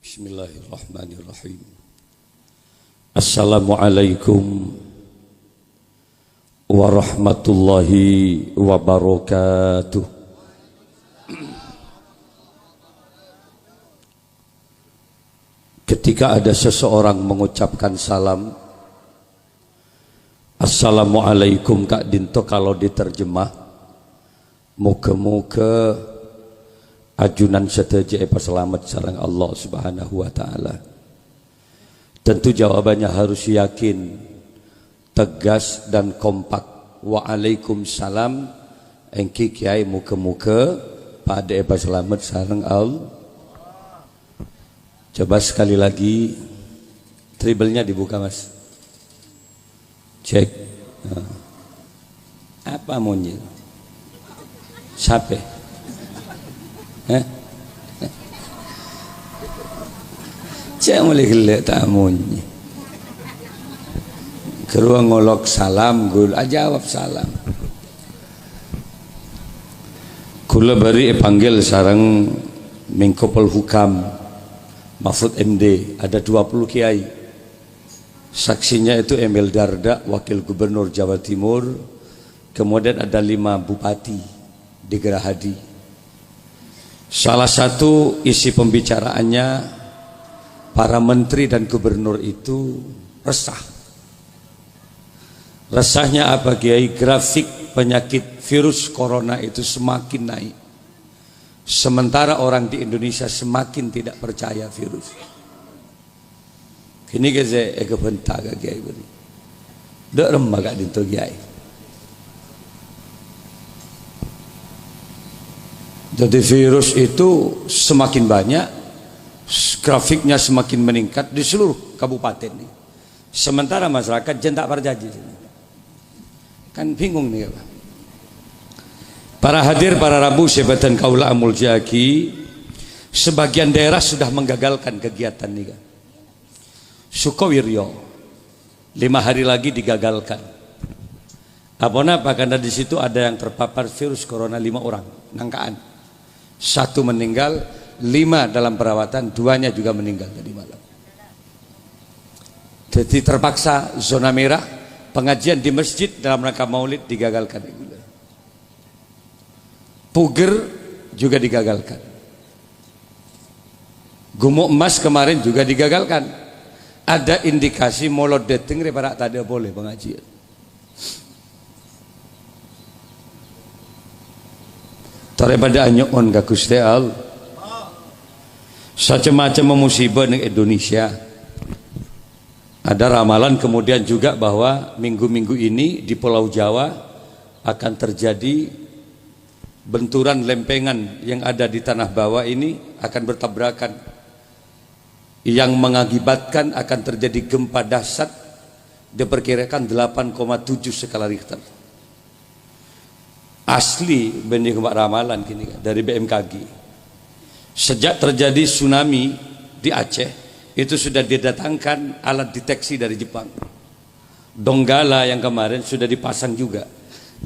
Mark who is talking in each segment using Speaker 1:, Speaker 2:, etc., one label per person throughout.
Speaker 1: Bismillahirrahmanirrahim. Assalamualaikum warahmatullahi wabarakatuh. Ketika ada seseorang mengucapkan salam, Assalamualaikum Kak Dinto, kalau diterjemah, muka-muka ajunan seteja selamat sareng Allah Subhanahu wa taala. Tentu jawabannya harus yakin, tegas dan kompak. Waalaikumsalam, engki kiai muka-muka pada selamat sareng Allah. Coba sekali lagi, tribalnya dibuka Mas. Cek. Apa monyet? Siapa? Cek mulai gelek tamunya. Kerua ngolok salam, gul jawab salam. Kula bari panggil sarang Mengkopol Hukam Mahfud MD, ada 20 kiai. Saksinya itu Emil Dardak, Wakil Gubernur Jawa Timur. Kemudian ada 5 bupati di Gerahadi. Salah satu isi pembicaraannya, para menteri dan gubernur itu resah. Resahnya apa Kiai? Grafik penyakit virus corona itu semakin naik, sementara orang di Indonesia semakin tidak percaya virus. Kini saya kebentak ke Kiai beri, dek remah kak dinto Kiai. Jadi virus itu semakin banyak, grafiknya semakin meningkat di seluruh kabupaten ini. Sementara masyarakat jentak perjanji. Kan bingung nih Pak. Para hadir, para Rabu, Syebatan Kaula Amul Jaki, sebagian daerah sudah menggagalkan kegiatan nih. Sukowiryo 5 hari lagi digagalkan. Apa karena di situ ada yang terpapar virus corona 5 orang, nangkaan. 1 meninggal, 5 dalam perawatan, 2-nya juga meninggal tadi malam. Jadi terpaksa zona merah, pengajian di masjid dalam rangka maulid digagalkan. Puger juga digagalkan. Gumuk emas kemarin juga digagalkan. Ada indikasi molot dating para tak ada boleh pengajian. Daripada anyokon ka Gusti Allah. Macam-macam musibah di Indonesia. Ada ramalan kemudian juga bahwa minggu-minggu ini di Pulau Jawa akan terjadi benturan lempengan yang ada di tanah bawah ini akan bertabrakan, yang mengakibatkan akan terjadi gempa dahsyat, diperkirakan 8,7 skala Richter. Asli benih ramalan kini dari BMKG. Sejak terjadi tsunami di Aceh, itu sudah didatangkan alat deteksi dari Jepang. Donggala yang kemarin sudah dipasang juga.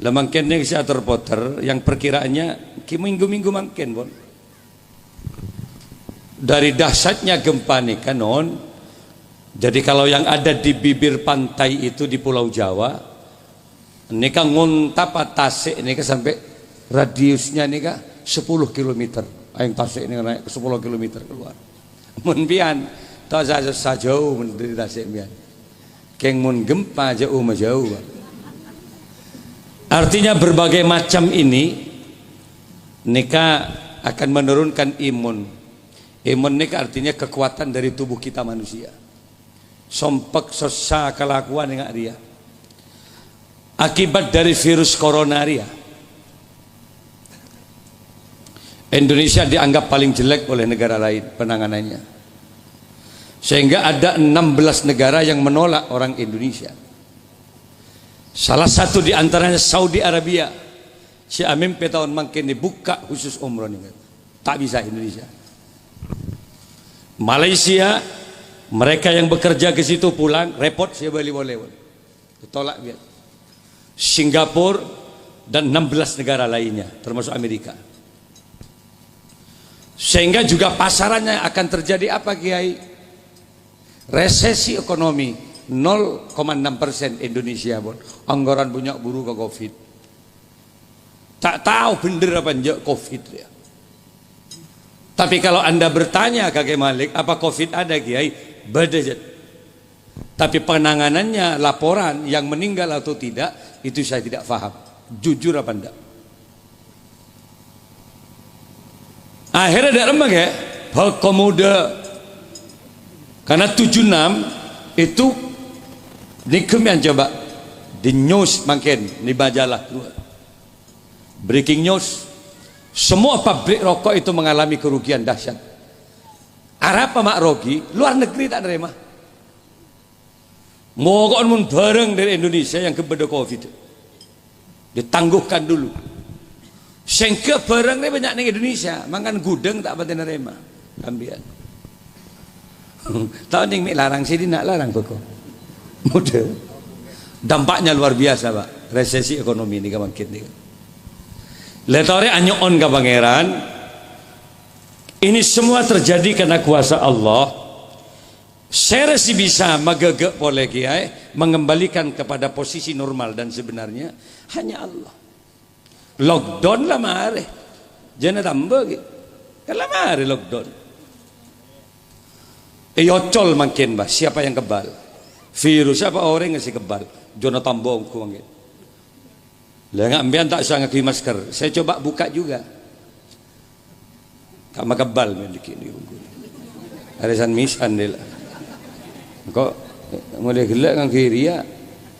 Speaker 1: Lemangken yang saya terpoter, yang perkiraannya minggu-minggu mangken bon. Dari dahsyatnya gempa nih kanon. Jadi kalau yang ada di bibir pantai itu di Pulau Jawa, ini kan ngontap Tasik ini kan sampai radiusnya ini kan 10 km. Yang Tasik ini naik ke 10 km keluar. Mun tahu saja jauh dari Tasik pian. Keng mun gempa jauh majauh. Artinya berbagai macam ini nikah akan menurunkan imun. Imun nikah artinya kekuatan dari tubuh kita manusia. Sompek sosa kelakuan dengan dia. Akibat dari virus coronaria, Indonesia dianggap paling jelek oleh negara lain penanganannya, sehingga ada 16 negara yang menolak orang Indonesia. Salah satu di antaranya Saudi Arabia. Si Amin tahun makin dibuka khusus umroh nih, tak bisa Indonesia. Malaysia, mereka yang bekerja ke situ pulang repot, saya boleh tolak biar. Singapura dan 16 negara lainnya termasuk Amerika. Sehingga juga pasarannya akan terjadi apa Kiai? Resesi ekonomi 0,6% Indonesia pun. Anggaran punya buru ke Covid. Tak tahu bener apa njak Covid ya. Tapi kalau Anda bertanya Kakek Malik, apa Covid ada Kiai? Beda. Tapi penanganannya, laporan yang meninggal atau tidak, itu saya tidak paham. Jujur apa enggak? Akhirnya ada remang ya, pemuda. Karena 76 itu nikem yang coba di news makin di majalah breaking news, semua pabrik rokok itu mengalami kerugian dahsyat. Arab Mak Rogi, luar negeri tak nerima. Mogok mun bareng dari Indonesia yang kepada Covid ditangguhkan dulu. Sengke barang ni banyak di Indonesia, mangan gudeng tak pati nerima. Kambian. Tahu ning larang sini nak larang pokok. Mudah. Dampaknya luar biasa, Pak. Resesi ekonomi ini kemakin ni. Letore anyon ka pangeran. Ini semua terjadi karena kuasa Allah. Saya rasa bisa magagak boleh Kiai mengembalikan kepada posisi normal dan sebenarnya hanya Allah. Lockdown lah mare, jangan tambah gitu. Kalau mare lockdown, yocol makin bah. Siapa yang kebal? Virus apa orang yang si kebal? Jangan tambah aku gitu. Lah ambian tak usah ngaki masker. Saya coba buka juga. Kama kebal memiliki ini. Arisan misan dia. Kok mulai gelak kan kiri ya?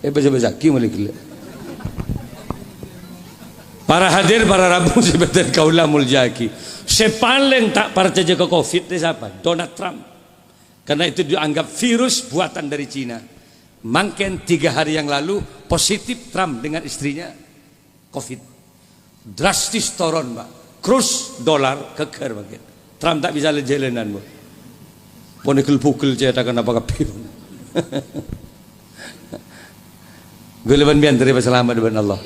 Speaker 1: Baca-baca mulai gelak. Para hadir, para rabu sebentar kaulah muljaki. Sepaling tak percaya ke Covid itu siapa? Donald Trump. Karena itu dianggap virus buatan dari Cina. Makin 3 hari yang lalu positif Trump dengan istrinya Covid. Drastis turun, Pak. Krus dolar keker makin. Trump tak bisa jalanan, Pak. Ponikel-pukul cetakan apa kapi. Gue leban bian terima selamat dengan Allah.